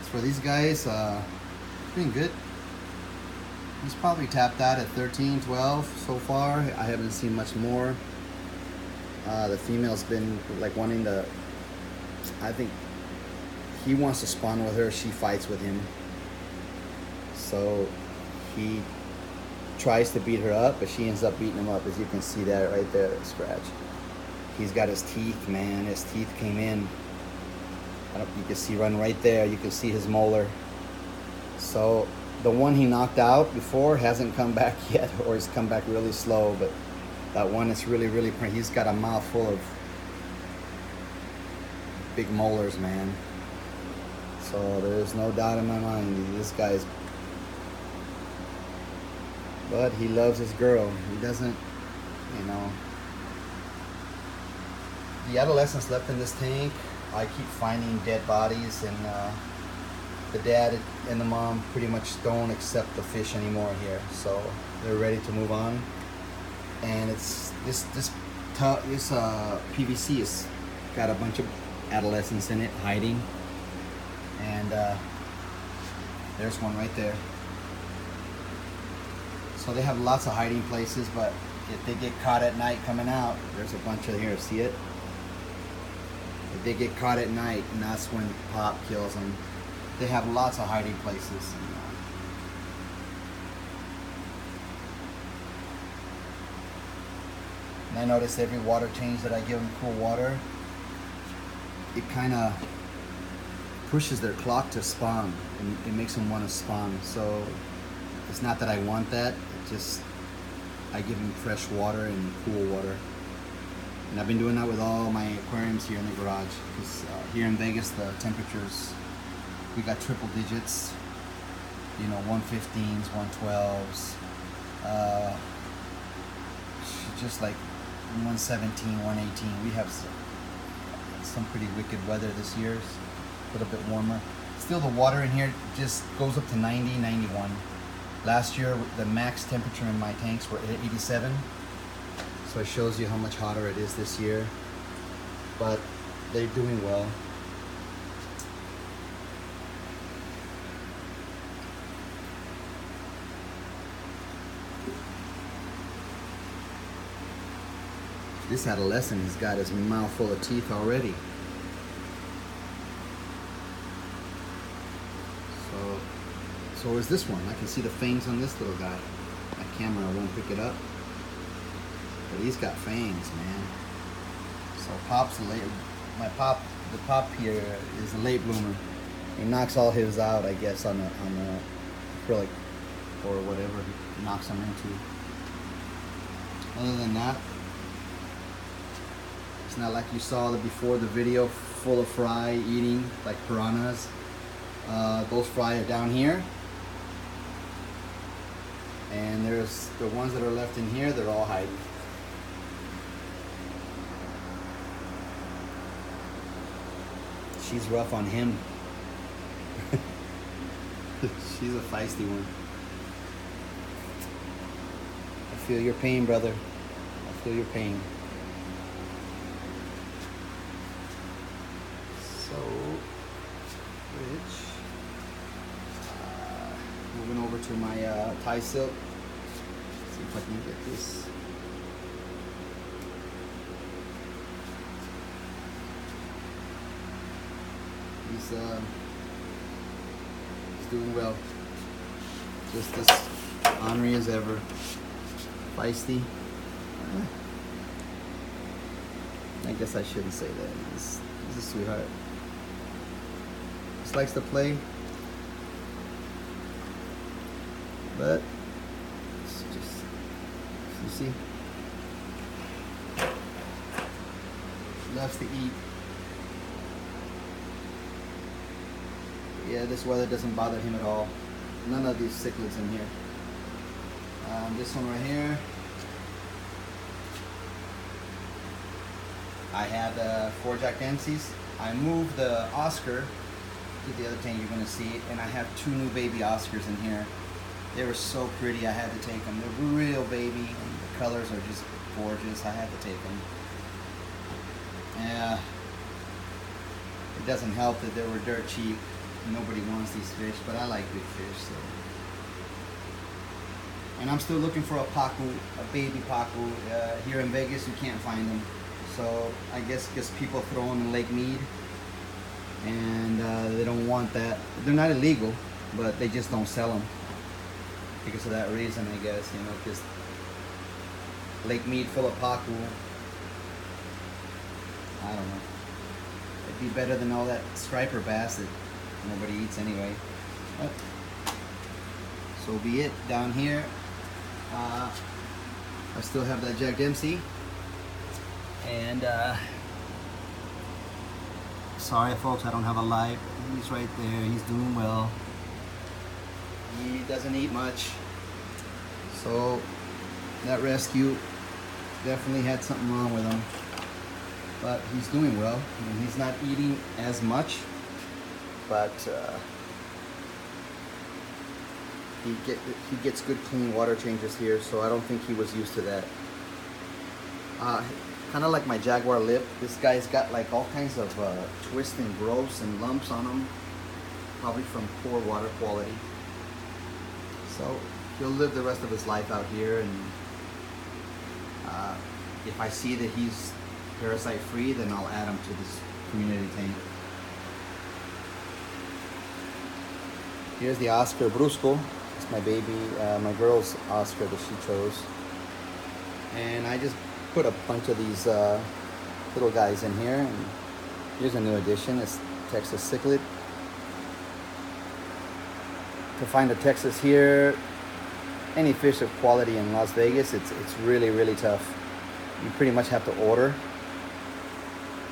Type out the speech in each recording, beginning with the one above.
for these guys, doing good. He's probably tapped out at 13, 12 so far. I haven't seen much more. The female's been like wanting to, I think he wants to spawn with her, she fights with him. So he tries to beat her up, but she ends up beating him up, as you can see that right there, scratch. He's got his teeth, man, his teeth came in. You can see one right there, you can see his molar. So the one he knocked out before hasn't come back yet, or he's come back really slow, but that one is really, he's got a mouth full of big molars, man. So there's no doubt in my mind, this guy's, but he loves his girl. He doesn't, you know. The adolescents left in this tank, I keep finding dead bodies, and the dad and the mom pretty much don't accept the fish anymore here, so they're ready to move on. And it's this PVC has got a bunch of adolescents in it hiding, and there's one right there. So they have lots of hiding places, but if they get caught at night coming out, there's a bunch of here. See it? If they get caught at night, and that's when Pop kills them. They have lots of hiding places. And I notice every water change that I give them cool water, it kind of pushes their clock to spawn, and it makes them want to spawn. So it's not that I want that, it just, I give them fresh water and cool water. And I've been doing that with all my aquariums here in the garage, because here in Vegas the temperatures, we got triple digits, you know, 115s, 112s, just like 117, 118. We have some pretty wicked weather this year, it's a little bit warmer. Still the water in here just goes up to 90, 91. Last year the max temperature in my tanks were at 87. So it shows you how much hotter it is this year, but they're doing well. This adolescent has got his mouth full of teeth already. So is this one. I can see the fangs on this little guy. My camera won't pick it up. But he's got fangs, man. So Pop's late. The Pop here is a late bloomer. He knocks all his out, I guess, on the acrylic or whatever he knocks them into. Other than that, it's not like you saw before the video full of fry eating like piranhas. Those fry are down here. And there's the ones that are left in here, they're all hiding. She's rough on him. She's a feisty one. I feel your pain, brother. I feel your pain. So, Rich. Moving over to my tie silk. See if I can get this. He's doing well. Just as ornery as ever. Feisty. I guess I shouldn't say that. He's a sweetheart. Just likes to play. But it's just, you see, loves to eat. Yeah, this weather doesn't bother him at all. None of these cichlids in here. This one right here, I had 4 Jack Danceys. I moved the Oscar to the other tank, you're going to see it, and I have 2 new baby Oscars in here. They were so pretty, I had to take them. They're real baby, and the colors are just gorgeous. I had to take them. Yeah, it doesn't help that they were dirt cheap. nobody wants these fish, but I like big fish. So, and I'm still looking for a pacu, a baby pacu. Here in Vegas, you can't find them. So I guess because people throw them in Lake Mead, and they don't want that. They're not illegal, but they just don't sell them because of that reason, I guess. You know, because Lake Mead full of pacu. I don't know. It'd be better than all that striper bass that nobody eats anyway. But so be it. Down here, I still have that Jack Dempsey, and sorry folks, I don't have a light. He's right there. He's doing well. He doesn't eat much, so that rescue definitely had something wrong with him. But he's doing well. I mean, he's not eating as much, but he gets good clean water changes here, so I don't think he was used to that. Kind of like my Jaguar lip, this guy's got like all kinds of twists and growths and lumps on him, probably from poor water quality. So he'll live the rest of his life out here, and if I see that he's parasite free, then I'll add him to this community tank. Here's the Oscar Brusco. It's my baby, my girl's Oscar that she chose. And I just put a bunch of these little guys in here. And here's a new addition. It's Texas cichlid. To find a Texas here, any fish of quality in Las Vegas, it's really, really tough. You pretty much have to order.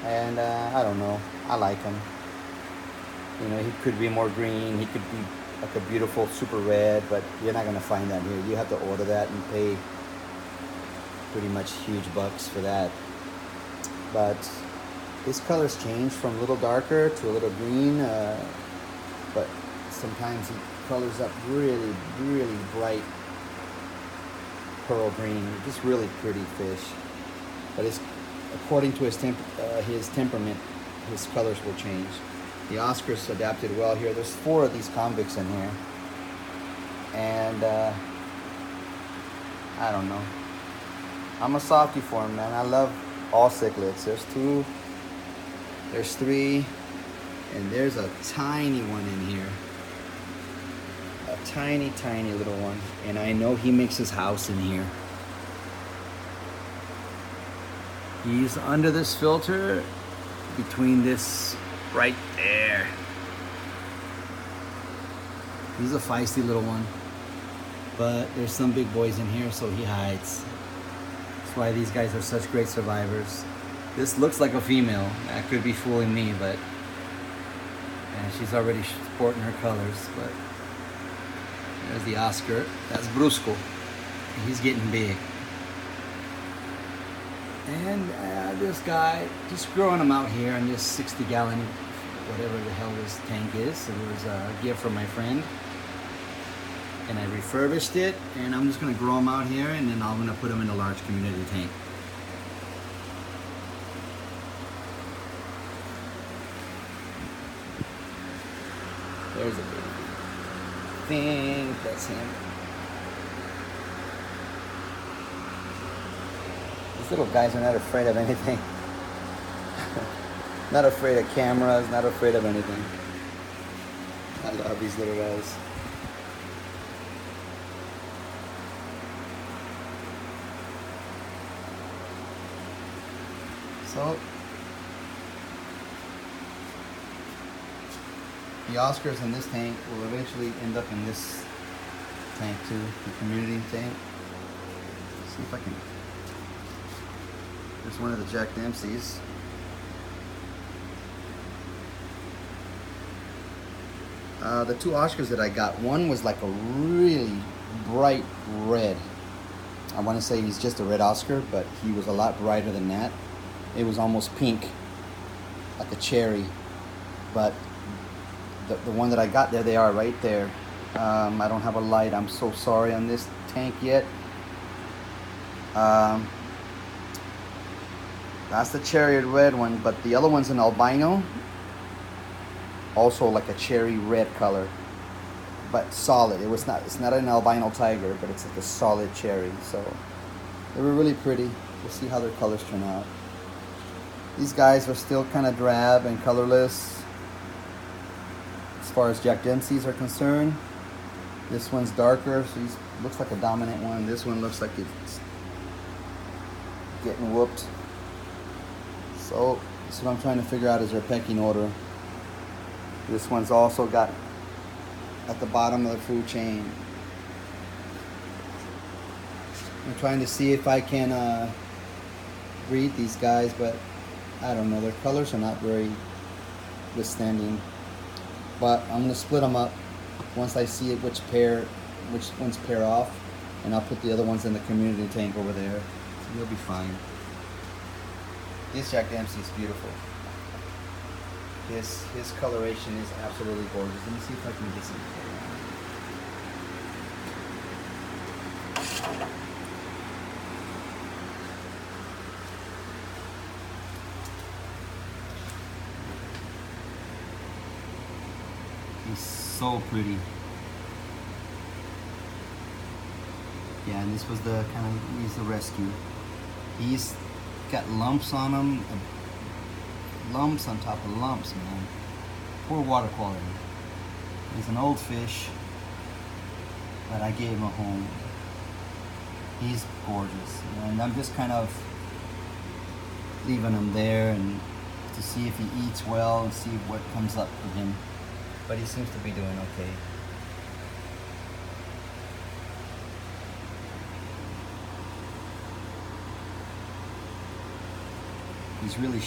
And I don't know, I like him. You know, he could be more green, he could be like a beautiful super red, but you're not gonna find that here. You have to order that and pay pretty much huge bucks for that. But his colors change from a little darker to a little green, but sometimes he colors up really, really bright pearl green. Just really pretty fish. But it's according to his temperament, his colors will change. The Oscar's adapted well here. There's 4 of these convicts in here. And I don't know. I'm a softie for him, man. I love all cichlids. There's 2, there's 3, and there's a tiny one in here. A tiny, tiny little one. And I know he makes his house in here. He's under this filter, between this right there. He's a feisty little one, but there's some big boys in here, so he hides. That's why these guys are such great survivors. This looks like a female. That could be fooling me, but and she's already sporting her colors. But there's the Oscar. That's Brusco. He's getting big. And this guy, just growing them out here in this 60-gallon, whatever the hell this tank is. It was a gift from my friend. And I refurbished it, and I'm just gonna grow them out here, and then I'm gonna put them in a large community tank. There's a baby. I think that's him. These little guys are not afraid of anything. Not afraid of cameras, not afraid of anything. I love these little guys. So, the Oscars in this tank will eventually end up in this tank too, the community tank. Let's see if I can. There's one of the Jack Dempseys. The 2 Oscars that I got, one was like a really bright red. I want to say he's just a red Oscar, but he was a lot brighter than that. It was almost pink, like a cherry. But the one that I got there, they are right there. I don't have a light. I'm so sorry on this tank yet. That's the cherry red one, but the other one's an albino. also like a cherry red color, but solid. It's not an albino tiger, but it's like a solid cherry. So they were really pretty. We'll see how their colors turn out. These guys are still kind of drab and colorless as far as Jack Dempsey's are concerned. This one's darker, so he looks like a dominant one. This one looks like it's getting whooped. So what I'm trying to figure out is their pecking order. This one's also got at the bottom of the food chain. I'm trying to see if I can breed these guys, but I don't know. Their colors are not very withstanding. But I'm gonna split them up once I see which ones pair off, and I'll put the other ones in the community tank over there. So you'll be fine. This Jack Dempsey is beautiful. His coloration is absolutely gorgeous. Let me see if I can get some. He's so pretty. Yeah, and this was he's the rescue. He's got lumps on him, lumps on top of lumps, man. Poor water quality. He's an old fish, but I gave him a home. He's gorgeous, and I'm just kind of leaving him there and to see if he eats well and see what comes up for him. But he seems to be doing okay. He's really